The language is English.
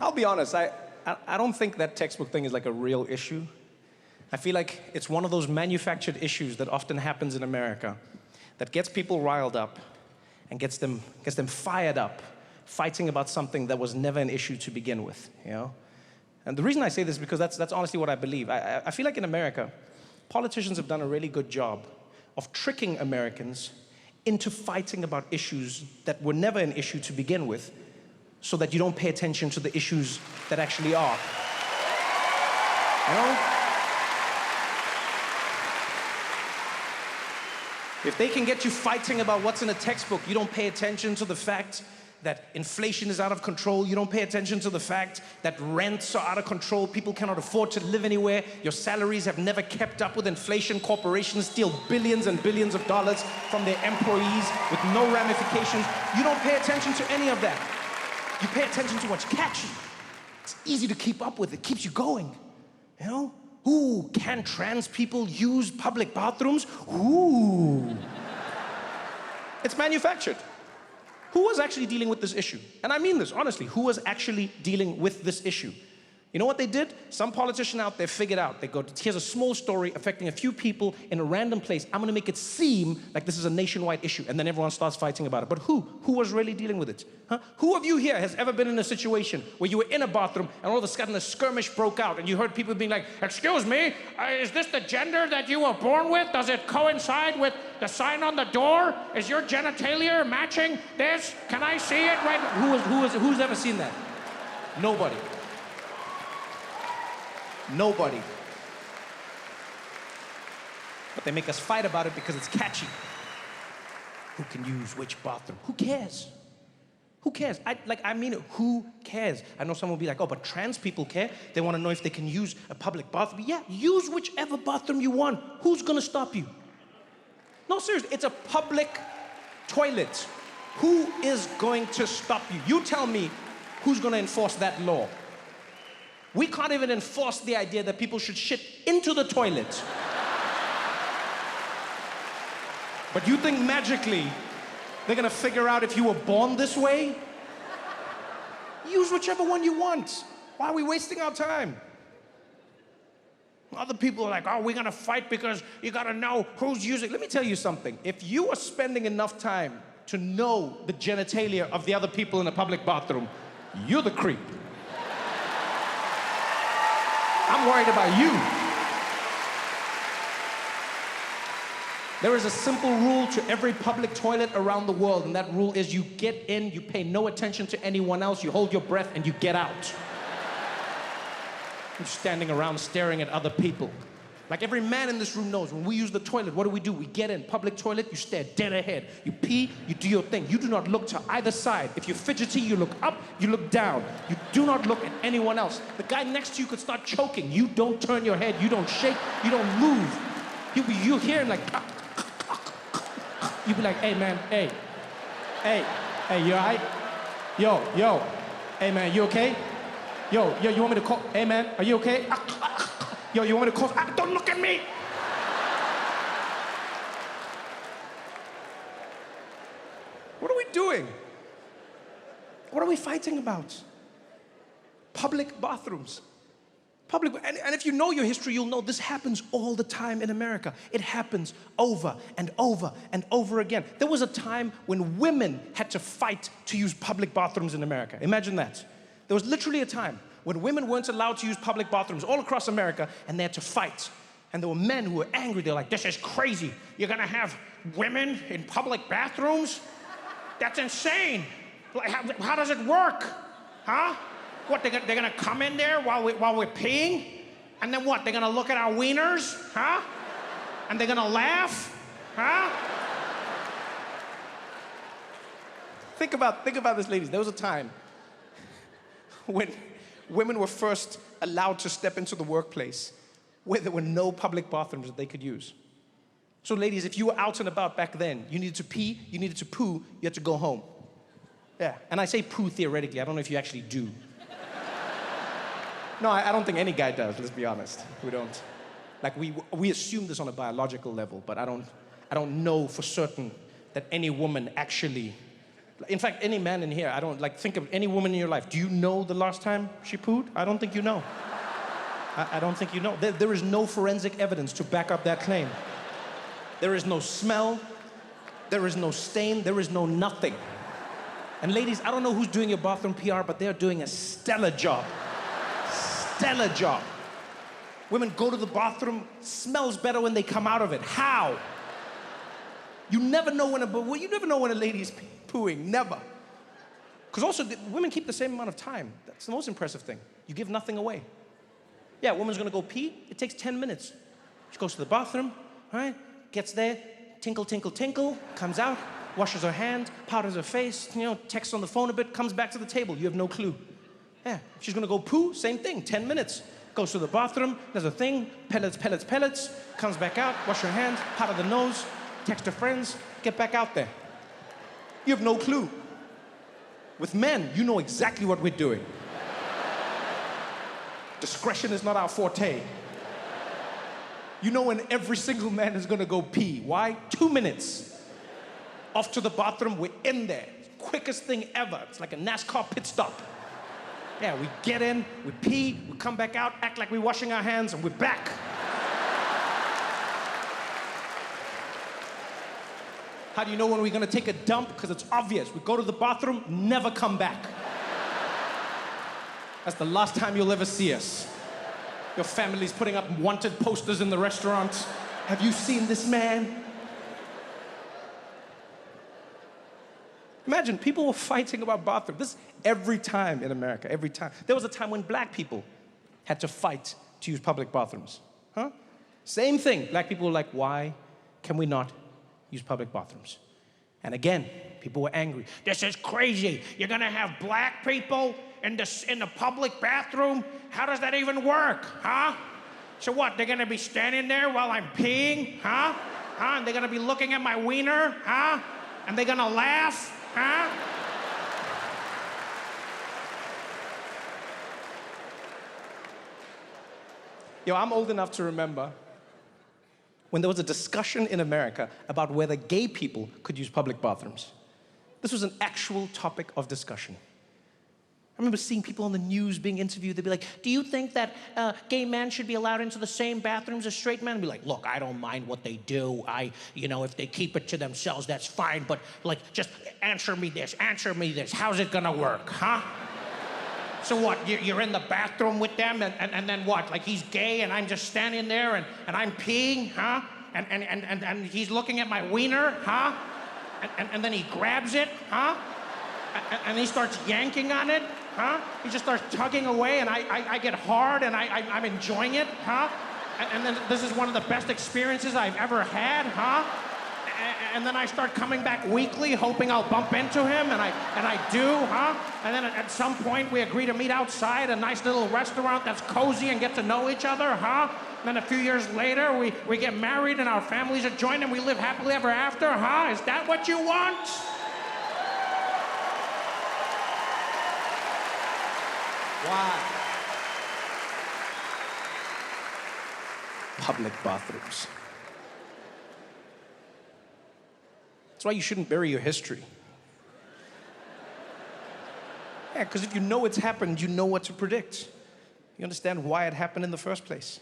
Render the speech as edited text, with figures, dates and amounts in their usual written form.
I'll be honest, I don't think that textbook thing is like a real issue. I feel like it's one of those manufactured issues that often happens in America that gets people riled up and gets them fired up, fighting about something that was never an issue to begin with, you know? And the reason I say this is because that's honestly what I believe. I feel like in America, politicians have done a really good job of tricking Americans into fighting about issues that were never an issue to begin with, so that you don't pay attention to the issues that actually are. You know? If they can get you fighting about what's in a textbook, you don't pay attention to the fact that inflation is out of control. You don't pay attention to the fact that rents are out of control. People cannot afford to live anywhere. Your salaries have never kept up with inflation. Corporations steal billions and billions of dollars from their employees with no ramifications. You don't pay attention to any of that. You pay attention to what's catchy. It's easy to keep up with. It keeps you going, you know? Ooh, can trans people use public bathrooms? Ooh. It's manufactured. Who was actually dealing with this issue? And I mean this, honestly, who was actually dealing with this issue? You know what they did? Some politician out there figured out, they go, here's a small story affecting a few people in a random place. I'm gonna make it seem like this is a nationwide issue, and then everyone starts fighting about it. But who? Who was really dealing with it? Huh? Who of you here has ever been in a situation where you were in a bathroom and all of a sudden a skirmish broke out and you heard people being like, excuse me, is this the gender that you were born with? Does it coincide with the sign on the door? Is your genitalia matching this? Can I see it right now? Who's ever seen that? Nobody. Nobody. But they make us fight about it because it's catchy. Who can use which bathroom? Who cares? Who cares? I mean it, who cares? I know someone will be like, oh, but trans people care. They want to know if they can use a public bathroom. Yeah, use whichever bathroom you want. Who's gonna stop you? No, seriously, it's a public toilet. Who is going to stop you? You tell me who's gonna enforce that law. We can't even enforce the idea that people should shit into the toilet. But you think magically they're gonna figure out if you were born this way? Use whichever one you want. Why are we wasting our time? Other people are like, oh, we're gonna fight because you gotta know who's using. Let me tell you something. If you are spending enough time to know the genitalia of the other people in a public bathroom, you're the creep. I'm worried about you. There is a simple rule to every public toilet around the world, and that rule is you get in, you pay no attention to anyone else, you hold your breath, and you get out. You're standing around staring at other people. Like every man in this room knows, when we use the toilet, what do? We get in. Public toilet, you stare dead ahead. You pee, you do your thing. You do not look to either side. If you're fidgety, you look up, you look down. You do not look at anyone else. The guy next to you could start choking. You don't turn your head, you don't shake, you don't move. You hear him like, you be like, hey man, hey, you all right? Yo, hey man, you okay? Yo, you want me to call? Hey man, are you okay? Yo, you want me to call? Don't look at me! What are we doing? What are we fighting about? Public bathrooms. And if you know your history, you'll know this happens all the time in America. It happens over and over and over again. There was a time when women had to fight to use public bathrooms in America. Imagine that. There was literally a time when women weren't allowed to use public bathrooms all across America, and they had to fight. And there were men who were angry. They're like, this is crazy. You're gonna have women in public bathrooms? That's insane. Like, how does it work? Huh? What, they're gonna come in there while we're peeing? And then what, they're gonna look at our wieners? Huh? And they're gonna laugh? Huh? Think about this, ladies. There was a time when women were first allowed to step into the workplace where there were no public bathrooms that they could use. So ladies, if you were out and about back then, you needed to pee, you needed to poo, you had to go home. Yeah, and I say poo theoretically, I don't know if you actually do. No, I don't think any guy does, let's be honest. We don't. Like, we assume this on a biological level, but I don't know for certain that any woman actually In fact, any man in here, I don't, like, think of any woman in your life. Do you know the last time she pooed? I don't think you know. I don't think you know. There is no forensic evidence to back up that claim. There is no smell, there is no stain, there is no nothing. And ladies, I don't know who's doing your bathroom PR, but they're doing a stellar job. Stellar job. Women go to the bathroom, smells better when they come out of it. How? You never know when a lady's pooing, never. Because also, women keep the same amount of time. That's the most impressive thing. You give nothing away. Yeah, a woman's gonna go pee, it takes 10 minutes. She goes to the bathroom, right? Gets there, tinkle, tinkle, tinkle, comes out, washes her hand, powders her face, texts on the phone a bit, comes back to the table. You have no clue. Yeah, if she's gonna go poo, same thing, 10 minutes. Goes to the bathroom, does a thing, pellets, pellets, pellets, comes back out, wash her hands, powder the nose, text her friends, get back out there. You have no clue. With men, you know exactly what we're doing. Discretion is not our forte. You know when every single man is gonna go pee. Why? 2 minutes. Off to the bathroom, we're in there. Quickest thing ever. It's like a NASCAR pit stop. Yeah, we get in, we pee, we come back out, act like we're washing our hands, and we're back. How do you know when we're gonna take a dump? Because it's obvious. We go to the bathroom, never come back. That's the last time you'll ever see us. Your family's putting up wanted posters in the restaurant. Have you seen this man? Imagine, people were fighting about bathrooms. This every time in America, every time. There was a time when black people had to fight to use public bathrooms. Huh? Same thing. Black people were like, why can we not use public bathrooms? And again, people were angry. This is crazy. You're gonna have black people in the public bathroom? How does that even work, huh? So what, they're gonna be standing there while I'm peeing, huh? And they're gonna be looking at my wiener, huh? And they're gonna laugh, huh? Yo, I'm old enough to remember when there was a discussion in America about whether gay people could use public bathrooms. This was an actual topic of discussion. I remember seeing people on the news being interviewed. They'd be like, do you think that gay men should be allowed into the same bathrooms as straight men? I'd be like, look, I don't mind what they do. If they keep it to themselves, that's fine. But like, just answer me this. How's it gonna work, huh? So what, you're in the bathroom with them and then what? Like he's gay and I'm just standing there and I'm peeing, huh? And he's looking at my wiener, huh? And then he grabs it, huh? And he starts yanking on it, huh? He just starts tugging away and I get hard and I'm enjoying it, huh? And then this is one of the best experiences I've ever had, huh? And then I start coming back weekly, hoping I'll bump into him, and I do, huh? And then at some point we agree to meet outside a nice little restaurant that's cozy and get to know each other, huh? And then a few years later we get married and our families are joined and we live happily ever after, huh? Is that what you want? Why? Public bathrooms. That's why you shouldn't bury your history. Yeah, because if you know it's happened, you know what to predict. You understand why it happened in the first place.